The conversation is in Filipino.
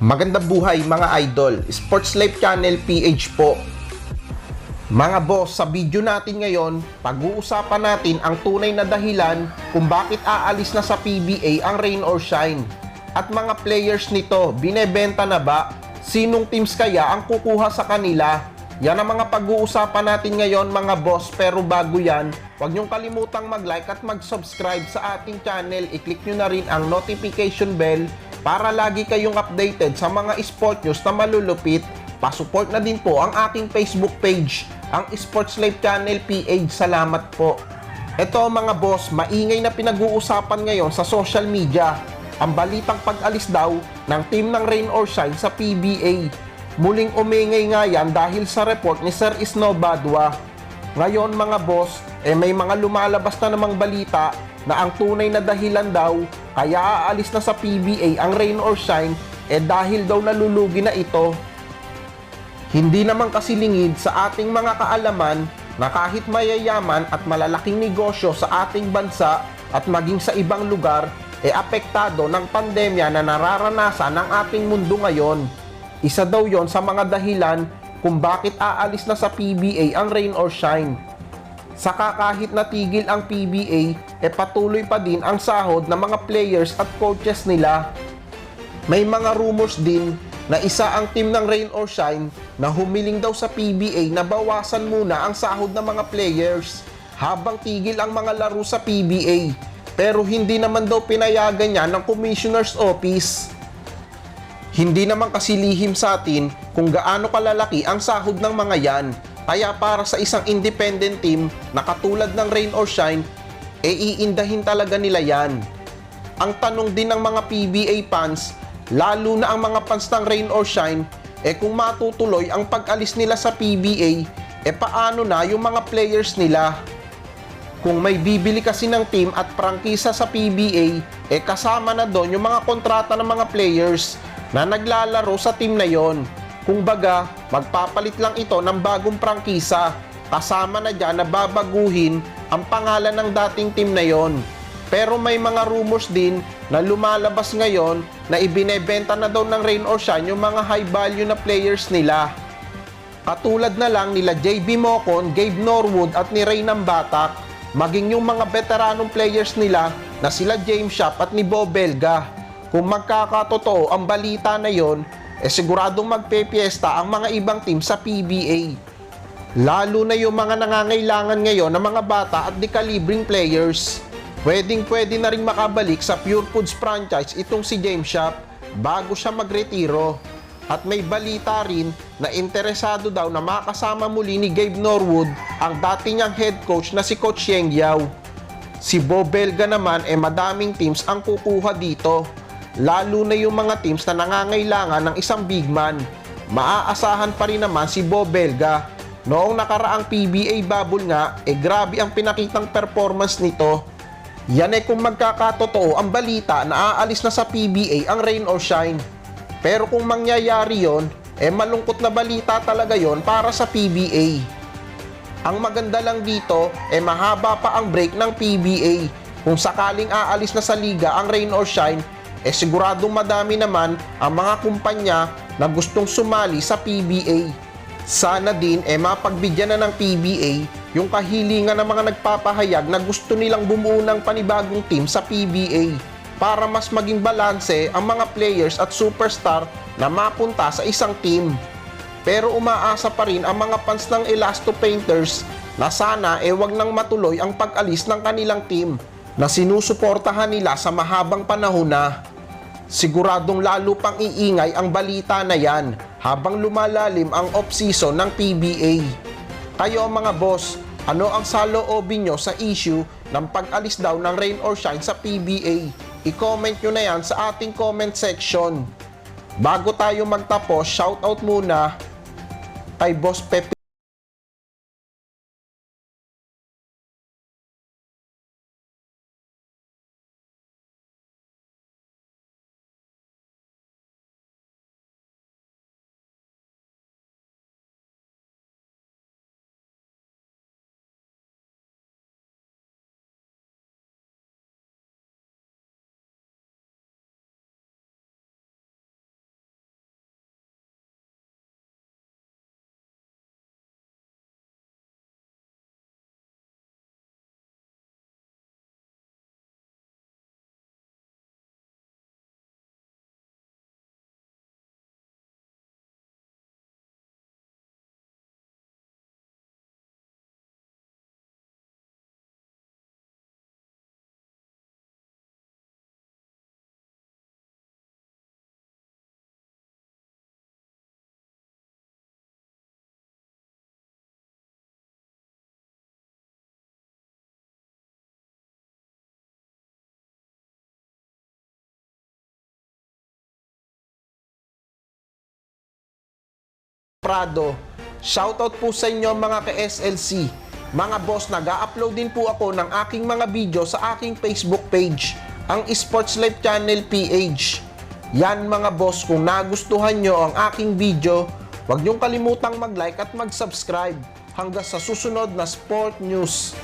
Magandang buhay mga idol, Sports Life Channel PH po. Mga boss, sa video natin ngayon, pag-uusapan natin ang tunay na dahilan kung bakit aalis na sa PBA ang Rain or Shine. At mga players nito, binebenta na ba? Sinong teams kaya ang kukuha sa kanila? Yan ang mga pag-uusapan natin ngayon mga boss, pero bago yan, huwag niyong kalimutang mag-like at mag-subscribe sa ating channel. I-click nyo na rin ang notification bell para lagi kayong updated sa mga sport news na malulupit. Pasupport na din po ang aking Facebook page, ang Sports Life Channel PH. Salamat po. Ito mga boss, maingay na pinag-uusapan ngayon sa social media ang balitang pag-alis daw ng team ng Rain or Shine sa PBA. Muling umingay nga yan dahil sa report ni Sir Snow Badwa. Ngayon mga boss, may mga lumalabas na namang balita na ang tunay na dahilan daw kaya aalis na sa PBA ang Rain or Shine dahil daw nalulugi na ito. Hindi naman kasi lingid sa ating mga kaalaman na kahit mayayaman at malalaking negosyo sa ating bansa at maging sa ibang lugar apektado ng pandemya na nararanasan ng ating mundo ngayon. Isa daw yon sa mga dahilan kung bakit aalis na sa PBA ang Rain or Shine. Saka kahit natigil ang PBA, patuloy pa din ang sahod ng mga players at coaches nila. May mga rumors din na isa ang team ng Rain or Shine na humiling daw sa PBA na bawasan muna ang sahod ng mga players habang tigil ang mga laro sa PBA. Pero hindi naman daw pinayagan niya ng Commissioner's Office. Hindi naman kasi lihim sa atin kung gaano kalalaki ang sahod ng mga yan. Kaya para sa isang independent team na katulad ng Rain or Shine, iindahin talaga nila yan. Ang tanong din ng mga PBA fans, lalo na ang mga fans ng Rain or Shine, kung matutuloy ang pag-alis nila sa PBA, paano na yung mga players nila? Kung may bibili kasi ng team at prangkisa sa PBA, kasama na doon yung mga kontrata ng mga players na naglalaro sa team na yon. Kung baga, magpapalit lang ito ng bagong prangkisa. Kasama na dyan na babaguhin ang pangalan ng dating team na yon. Pero may mga rumors din na lumalabas ngayon na ibinebenta na daw ng Rain or Shine yung mga high value na players nila. Katulad na lang nila JB Mocon, Gabe Norwood at ni Ray Batak, maging yung mga veteranong players nila na sila James Shop at ni Bo Belga. Kung magkakatotoo ang balita na yon, siguradong magpepiesta ang mga ibang team sa PBA. Lalo na yung mga nangangailangan ngayon ng mga bata at dekalibring players. Pwedeng-pwede na rin makabalik sa Pure Foods franchise itong si James Shop bago siya magretiro. At may balita rin na interesado daw na makasama muli ni Gabe Norwood ang dati niyang head coach na si Coach Yeng Yao. Si Bo Belga naman madaming teams ang kukuha dito. Lalo na yung mga teams na nangangailangan ng isang big man. Maaasahan pa rin naman si Bo Belga. Noong nakaraang PBA bubble nga, grabe ang pinakitang performance nito. Yan kung magkakatotoo ang balita na aalis na sa PBA ang Rain or Shine. Pero kung mangyayari yon, malungkot na balita talaga yon para sa PBA. Ang maganda lang dito, mahaba pa ang break ng PBA. Kung sakaling aalis na sa liga ang Rain or Shine, siguradong madami naman ang mga kumpanya na gustong sumali sa PBA. Sana din mapagbigyan na ng PBA yung kahilingan ng mga nagpapahayag na gusto nilang bumuo ng panibagong team sa PBA para mas maging balanse ang mga players at superstar na mapunta sa isang team. Pero umaasa pa rin ang mga fans ng Elasto Painters na sana wag nang matuloy ang pag-alis ng kanilang team na sinusuportahan nila sa mahabang panahon na. Siguradong lalo pang iingay ang balita na yan habang lumalalim ang off-season ng PBA. Kayo mga boss, ano ang saloobin nyo sa issue ng pag-alis daw ng Rain or Shine sa PBA? I-comment nyo na yan sa ating comment section. Bago tayo magtapos, shoutout muna kay Boss Pepe Prado. Shoutout po sa inyo mga ka-SLC. Mga boss, nag-upload din po ako ng aking mga video sa aking Facebook page, ang Sports Life Channel PH. Yan mga boss, kung nagustuhan nyo ang aking video, huwag nyong kalimutang mag-like at mag-subscribe. Hanggang sa susunod na sport news.